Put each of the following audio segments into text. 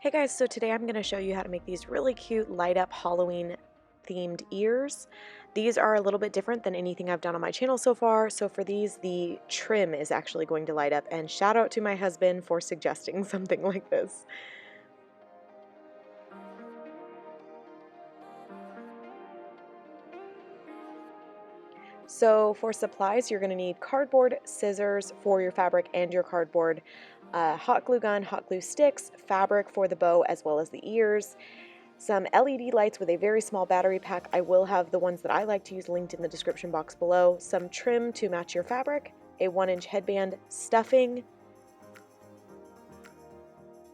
Hey guys, so today I'm going to show you how to make these really cute light up Halloween themed ears. These are a little bit different than anything I've done on my channel so far. So for these, the trim is actually going to light up, and shout out to my husband for suggesting something like this. So for supplies, you're going to need cardboard, scissors for your fabric and your cardboard, hot glue gun, hot glue sticks, fabric for the bow as well as the ears, some LED lights with a very small battery pack. I will have the ones that I like to use linked in the description box below, some trim to match your fabric, a 1-inch headband, stuffing,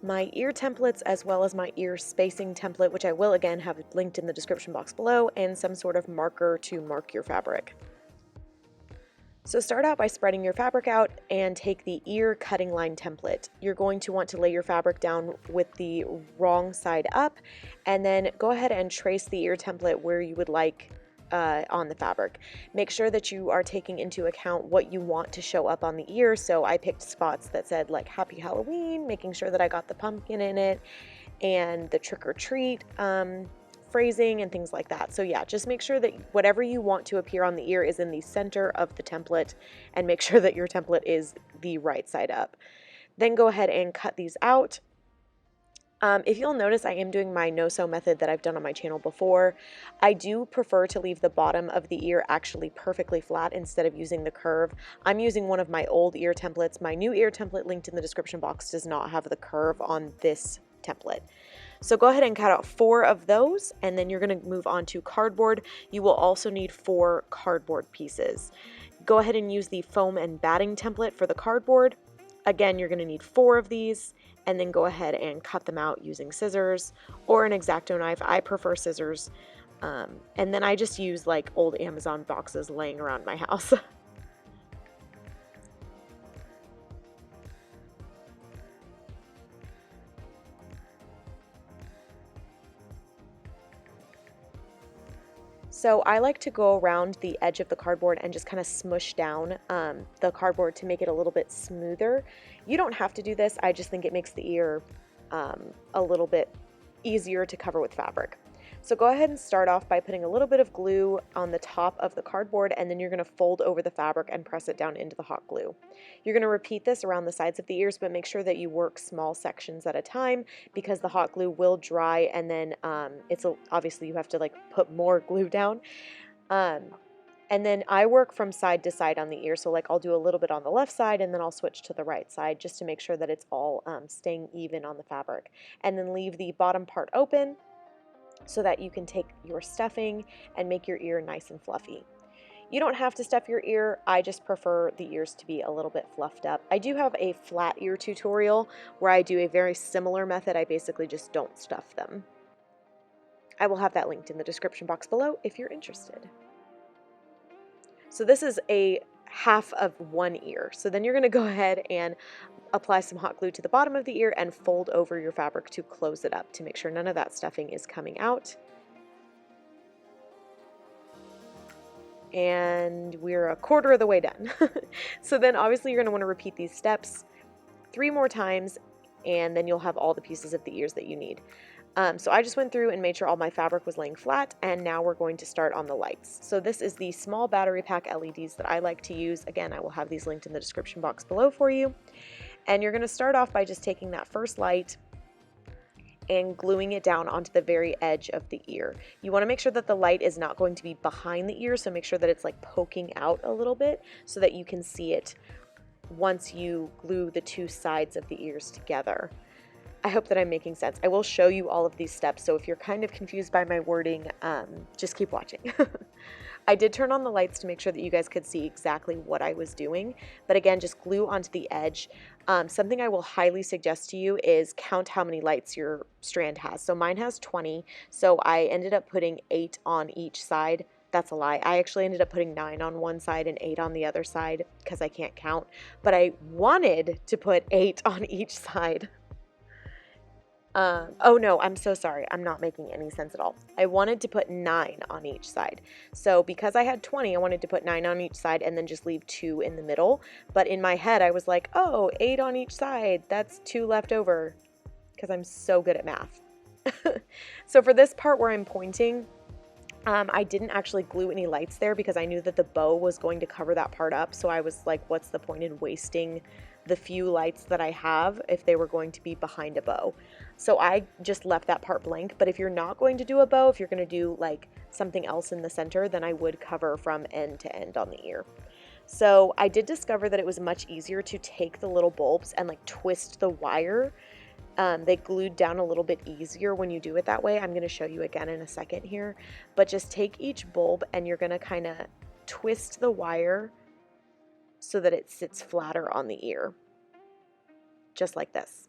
my ear templates as well as my ear spacing template, which I will again have linked in the description box below, and some sort of marker to mark your fabric. So start out by spreading your fabric out and take the ear cutting line template. You're going to want to lay your fabric down with the wrong side up, and then go ahead and trace the ear template where you would like on the fabric. Make sure that you are taking into account what you want to show up on the ear. So I picked spots that said like Happy Halloween, making sure that I got the pumpkin in it, and the trick or treat phrasing and things like that. So yeah, just make sure that whatever you want to appear on the ear is in the center of the template, and make sure that your template is the right side up. Then go ahead and cut these out. If you'll notice, I am doing my no-sew method that I've done on my channel before. I do prefer to leave the bottom of the ear actually perfectly flat instead of using the curve. I'm using one of my old ear templates. My new ear template linked in the description box does not have the curve on this template. So go ahead and cut out 4 of those, and then you're going to move on to cardboard. You will also need 4 cardboard pieces. Go ahead and use the foam and batting template for the cardboard. Again, you're going to need 4 of these, and then go ahead and cut them out using scissors or an X-Acto knife. I prefer scissors. And then I just use like old Amazon boxes laying around my house. So I like to go around the edge of the cardboard and just kind of smush down the cardboard to make it a little bit smoother. You don't have to do this. I just think it makes the ear a little bit easier to cover with fabric. So go ahead and start off by putting a little bit of glue on the top of the cardboard, and then you're going to fold over the fabric and press it down into the hot glue. You're going to repeat this around the sides of the ears, but make sure that you work small sections at a time, because the hot glue will dry, and then obviously you have to like put more glue down. And then I work from side to side on the ear, so like I'll do a little bit on the left side and then I'll switch to the right side just to make sure that it's all staying even on the fabric. And then leave the bottom part open so that you can take your stuffing and make your ear nice and fluffy. You don't have to stuff your ear. I just prefer the ears to be a little bit fluffed up. I do have a flat ear tutorial where I do a very similar method. I basically just don't stuff them. I will have that linked in the description box below if you're interested. So this is a half of one ear. So then you're going to go ahead and apply some hot glue to the bottom of the ear and fold over your fabric to close it up to make sure none of that stuffing is coming out. And we're a quarter of the way done. So then obviously you're going to want to repeat these steps 3 more times, and then you'll have all the pieces of the ears that you need. So I just went through and made sure all my fabric was laying flat, and now we're going to start on the lights. So this is the small battery pack LEDs that I like to use. Again, I will have these linked in the description box below for you. And you're going to start off by just taking that first light and gluing it down onto the very edge of the ear. You want to make sure that the light is not going to be behind the ear, so make sure that it's like poking out a little bit so that you can see it once you glue the 2 sides of the ears together. I hope that I'm making sense. I will show you all of these steps, so if you're kind of confused by my wording, just keep watching. I did turn on the lights to make sure that you guys could see exactly what I was doing, but again, just glue onto the edge. Something I will highly suggest to you is count how many lights your strand has. So mine has 20, so I ended up putting 8 on each side. That's a lie. I actually ended up putting 9 on one side and 8 on the other side because I can't count, but I wanted to put 8 on each side. Oh no, I'm so sorry. I'm not making any sense at all. I wanted to put 9 on each side. So because I had 20, I wanted to put 9 on each side and then just leave 2 in the middle. But in my head, I was like, oh, 8 on each side. That's 2 left over. because I'm so good at math. So for this part where I'm pointing, I didn't actually glue any lights there because I knew that the bow was going to cover that part up. So I was like, what's the point in wasting the few lights that I have if they were going to be behind a bow? So I just left that part blank. But if you're not going to do a bow, if you're going to do like something else in the center, then I would cover from end to end on the ear. So I did discover that it was much easier to take the little bulbs and like twist the wire. They glued down a little bit easier when you do it that way. I'm going to show you again in a second here, but just take each bulb and you're going to kind of twist the wire so that it sits flatter on the ear, just like this.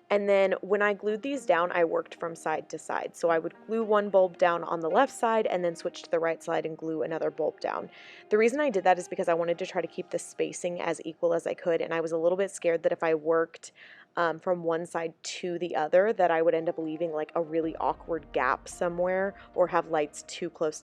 And then when I glued these down, I worked from side to side. So I would glue one bulb down on the left side and then switch to the right side and glue another bulb down. The reason I did that is because I wanted to try to keep the spacing as equal as I could. And I was a little bit scared that if I worked from one side to the other, that I would end up leaving like a really awkward gap somewhere or have lights too close.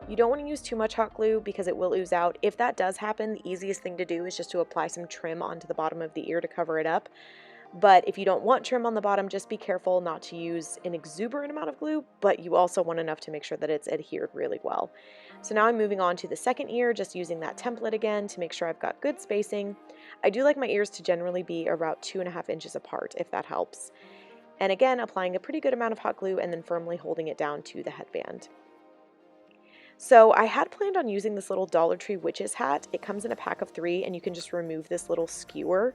You don't want to use too much hot glue because it will ooze out. If that does happen, the easiest thing to do is just to apply some trim onto the bottom of the ear to cover it up. But if you don't want trim on the bottom, just be careful not to use an exuberant amount of glue, but you also want enough to make sure that it's adhered really well. So now I'm moving on to the second ear, just using that template again to make sure I've got good spacing. I do like my ears to generally be about 2.5 inches apart, if that helps. And again, applying a pretty good amount of hot glue and then firmly holding it down to the headband. So I had planned on using this little Dollar Tree witch's hat. It comes in a pack of 3 and you can just remove this little skewer.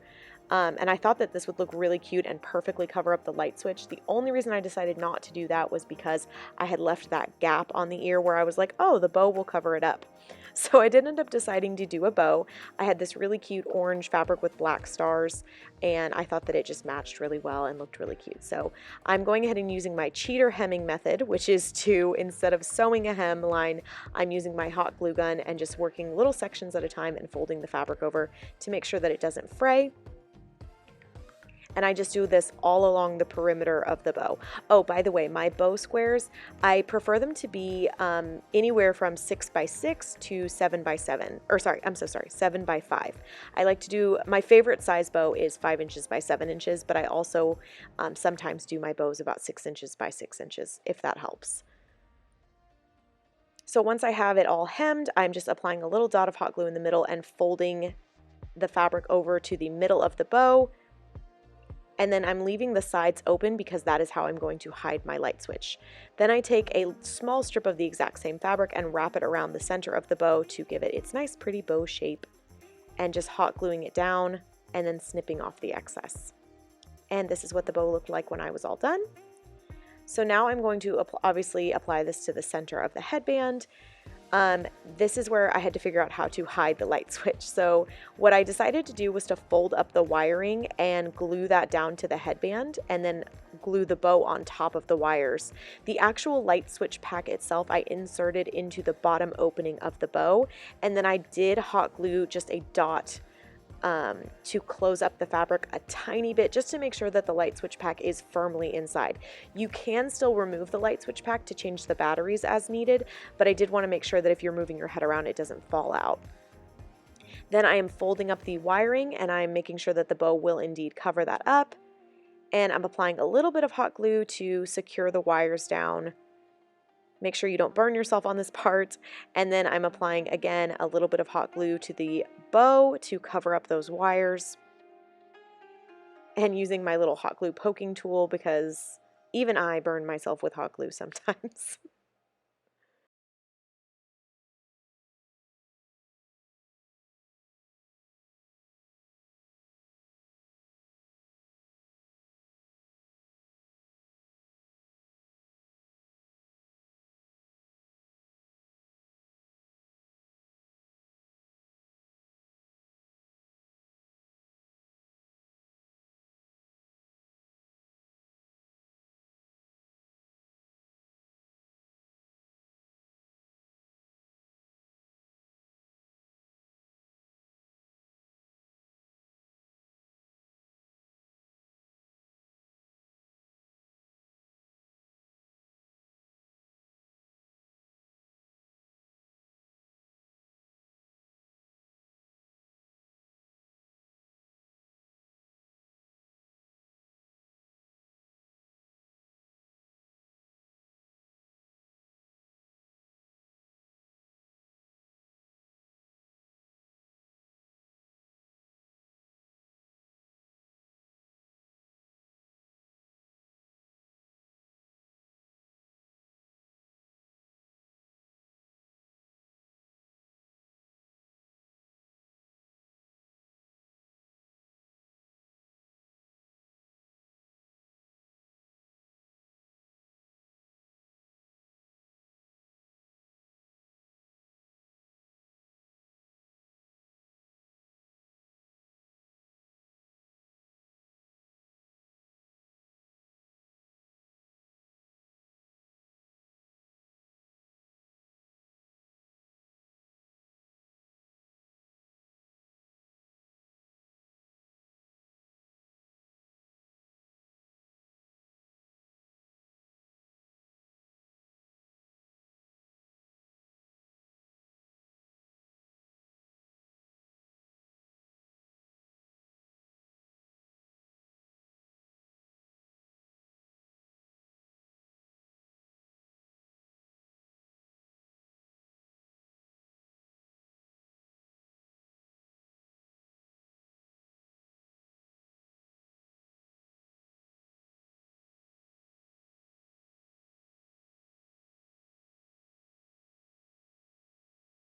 And I thought that this would look really cute and perfectly cover up the light switch. The only reason I decided not to do that was because I had left that gap on the ear where I was like, oh, the bow will cover it up. So I did end up deciding to do a bow. I had this really cute orange fabric with black stars, and I thought that it just matched really well and looked really cute. So I'm going ahead and using my cheater hemming method, which is to, instead of sewing a hemline, I'm using my hot glue gun and just working little sections at a time and folding the fabric over to make sure that it doesn't fray. And I just do this all along the perimeter of the bow. Oh, by the way, my bow squares, I prefer them to be anywhere from 6 by 6 to 7 by 7, or sorry, I'm so sorry, 7 by 5. I like to do, my favorite size bow is 5 inches by 7 inches, but I also sometimes do my bows about 6 inches by 6 inches, if that helps. So once I have it all hemmed, I'm just applying a little dot of hot glue in the middle and folding the fabric over to the middle of the bow. And then I'm leaving the sides open because that is how I'm going to hide my light switch. Then I take a small strip of the exact same fabric and wrap it around the center of the bow to give it its nice pretty bow shape, and just hot gluing it down and then snipping off the excess. And this is what the bow looked like when I was all done. So now I'm going to obviously apply this to the center of the headband. This is where I had to figure out how to hide the light switch. So what I decided to do was to fold up the wiring and glue that down to the headband, and then glue the bow on top of the wires. The actual light switch pack itself I inserted into the bottom opening of the bow, and then I did hot glue just a dot to close up the fabric a tiny bit, just to make sure that the light switch pack is firmly inside. You can still remove the light switch pack to change the batteries as needed, but I did want to make sure that if you're moving your head around, it doesn't fall out. Then I am folding up the wiring, and I'm making sure that the bow will indeed cover that up. And I'm applying a little bit of hot glue to secure the wires down. Make sure you don't burn yourself on this part. And then I'm applying again a little bit of hot glue to the bow to cover up those wires. And using my little hot glue poking tool, because even I burn myself with hot glue sometimes.